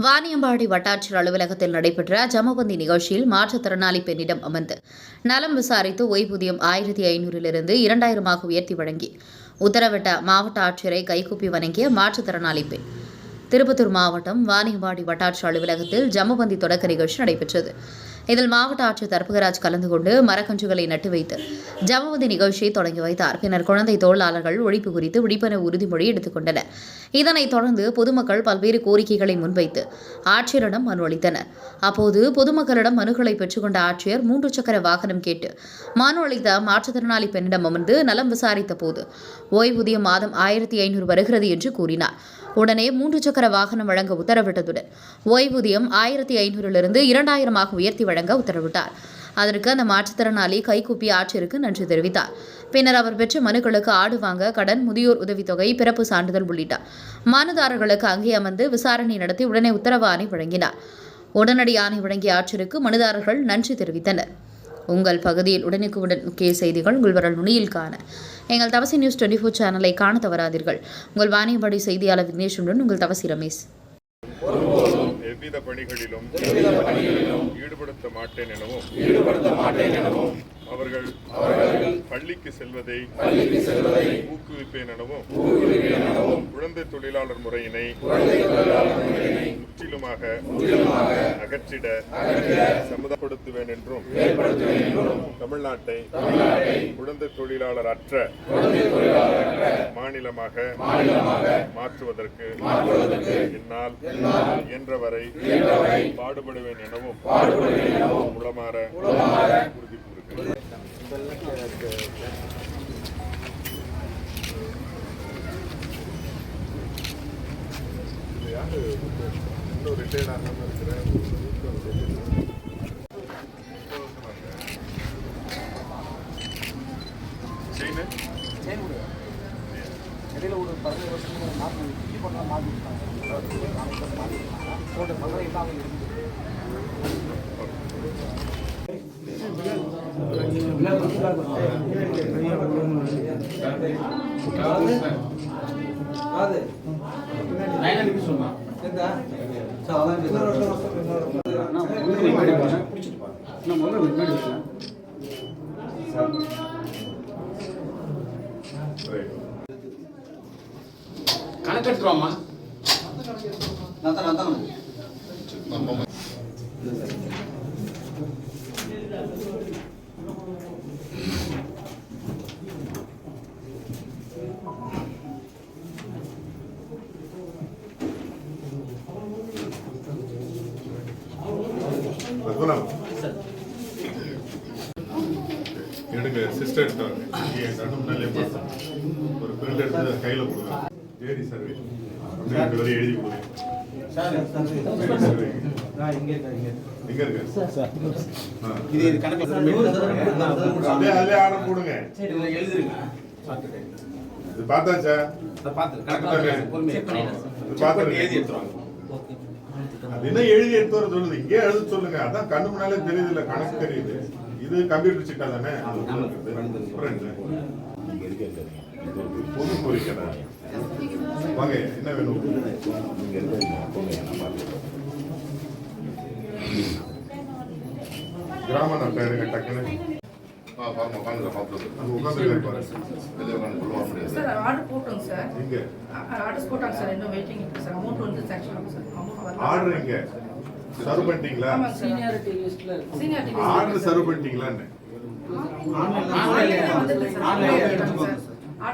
வாணியம்பாடி வட்டாட்சியர் அலுவலகத்தில் நடைபெற்ற ஜமபந்தி நிகழ்ச்சியில் மாற்றுத்திறனாளி பெண்ணிடம் அமர்ந்து நலம் விசாரித்து ஓய்வூதியம் 1500 2000 உயர்த்தி வழங்கி உத்தரவிட்ட மாவட்ட ஆட்சியரை கைகூப்பி வணங்கிய மாற்றுத்திறனாளி பெண். திருப்பத்தூர் மாவட்டம் வாணியம்பாடி வட்டாட்சியர் அலுவலகத்தில் ஜமபந்தி தொடக்க நிகழ்ச்சி நடைபெற்றது. இதில் மாவட்ட ஆட்சியர் தர்பகராஜ் கலந்து கொண்டு மரக்கன்றுகளை நட்டு வைத்து ஜமபந்தி நிகழ்ச்சியை தொடங்கி வைத்தார். பின்னர் குழந்தை தொழிலாளர்கள் ஒழிப்பு குறித்து விழிப்புணர்வு உறுதிமொழி எடுத்துக் கொண்டனர். இதனைத் தொடர்ந்து பொதுமக்கள் பல்வேறு கோரிக்கைகளை முன்வைத்து ஆட்சியரிடம் மனு அளித்தனர். அப்போது பொதுமக்களிடம் மனுக்களை பெற்றுக்கொண்ட ஆட்சியர் 3 சக்கர வாகனம் கேட்டு மனு அளித்த மாற்றுத்திறனாளி பெண்ணிடம் அமர்ந்து நலம் விசாரித்த போது ஓய்வூதியம் மாதம் 1500 வருகிறது என்று கூறினார். உடனே 3 சக்கர வாகனம் வழங்க உத்தரவிட்டதுடன் ஓய்வூதியம் 1500 2000 உயர்த்தி வழங்க உத்தரவிட்டார். அதற்கு அந்த மாற்றுத்திறனாளி கைகூப்பி ஆட்சியருக்கு நன்றி தெரிவித்தார். பின்னர் அவர் பெற்ற மனுக்களுக்கு ஆடு வாங்க கடன், முதியோர் உதவித்தொகை, பிறப்பு சான்றிதழ் உள்ளிட்ட மனுதாரர்களுக்கு அங்கே அமர்ந்து விசாரணை நடத்தி உடனே உத்தரவு ஆணை வழங்கினார். உடனடி ஆணை வழங்கிய ஆட்சியருக்கு மனுதாரர்கள் நன்றி தெரிவித்தனர். உங்கள் பகுதியில் உடனுக்குடன் முக்கிய செய்திகள் உங்கள் விரல் நுனியில் காண எங்கள் தவசி நியூஸ் 24 சேனலை காண தவறாதீர்கள். உங்கள் வாணியம்பாடி செய்தியாளர் விக்னேஷுடன் உங்கள் தவசி ரமேஷ். எவ்வித பணிகளிலும் ஈடுபடுத்த மாட்டேன் எனவும் அவர்கள் பள்ளிக்கு செல்வதை ஊக்குவிப்பேன் எனவும் குழந்தை தொழிலாளர் முறையினை முற்றிலுமாக அகற்றிட சமுதாயப்படுத்துவேன் என்றும் தமிழ்நாட்டை குழந்தை தொழிலாளர் அற்ற மாநிலமாக மாற்றுவதற்கு என்னால் இயன்றவரை பாடுபடுவேன் எனவும் உளமாற உறுதி கூறுகிறேன். இன்னும் ரிட்டையர்ட் ஆகாமல் இருக்கிறேன். இடையில ஒரு 15 வருஷம் மாற்றி பண்ணால் மாற்றிட்டாங்க. இல்லாமல் கணக்கெடுத்துருவாமா எடுங்க சிஸ்டர் ஒரு பிரிண்ட் எடுத்து கையில் கொடுங்க. ஏடி சர்வே வரை எழுதி கொடுங்க. எங்க இருக்கு அதே ஆர்டர் போடுங்க. இது பார்த்தாச்சா? என்ன எழுதி எடுத்து வர சொல்லுது, இங்கே எழுத சொல்லுங்க. அதான் கண்ணு முன்னாலே தெரியுது, இல்ல கணக்கு தெரியுது. இது கம்ப்யூட்டர் சிட்டா தானே. பொது கோரிக்கை வாங்க, என்ன வேணும்? கிராம நட்ட இருங்க டக்குன்னு. ஆர்டர் எங்க சர்வ் பண்ணிட்டீங்களா? ஆர்டர் சர்வ் பண்ணிட்டீங்களான்னு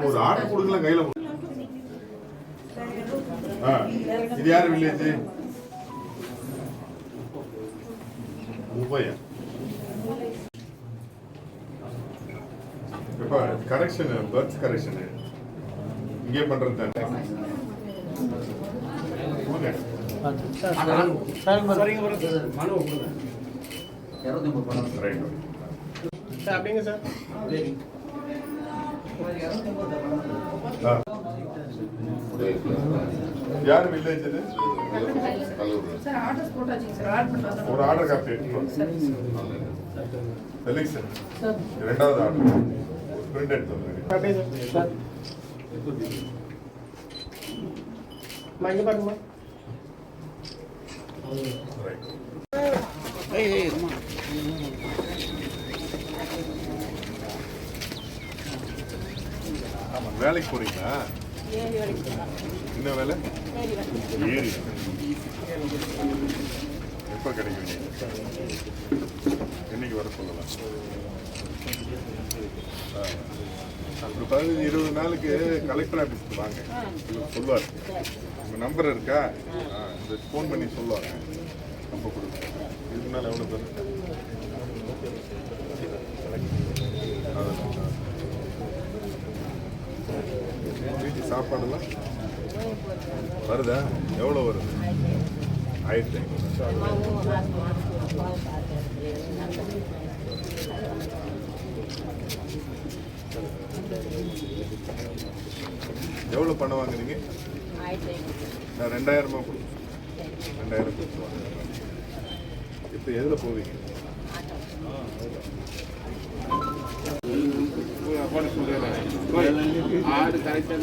ஒரு ஆர்டர் கொடுக்கலாம் கையில. இது யாரு வில்லேஜ்? மும்பையா? இப்ப கரெக்ஷன், பர்த் கரெக்ஷன் இங்கே பண்றது தானே. அப்படிங்க சார். யார் வில்லேஜ் இது? ஒரு ஆர்டர் காப்பி செலக்ஷன் இரண்டாவது ஆர்டர் பிரிண்ட் எடுத்து பாருங்கம்மா. ரைட். ஆமா, வேலைக்கு போறீங்களா? என்ன வேலை? ஏரி. எப்போ கிடைக்கும்? என்னைக்கு வர சொல்லலாம்? ஒரு 15-20 நாளுக்கு கலெக்டர் ஆஃபீஸ்க்கு வாங்க, இவர் சொல்லுவார். உங்கள் நம்பர் இருக்கா? இந்த ஃபோன் பண்ணி சொல்லுவாங்க, நம்பர் கொடுங்க. இதுக்கு மேலே எவ்வளோ பேர் இருக்கா? வீட்டு சாப்பாடுலாம் வருதா? எவ்வளோ வருது? 1500. எவ்வளோ பணம் வாங்குறீங்க? நான் 2000 கொடுப்பேன். 2000 கொடுத்துருவாங்க. இப்போ எதில் போவீங்க? ஆடு கரெக்டாக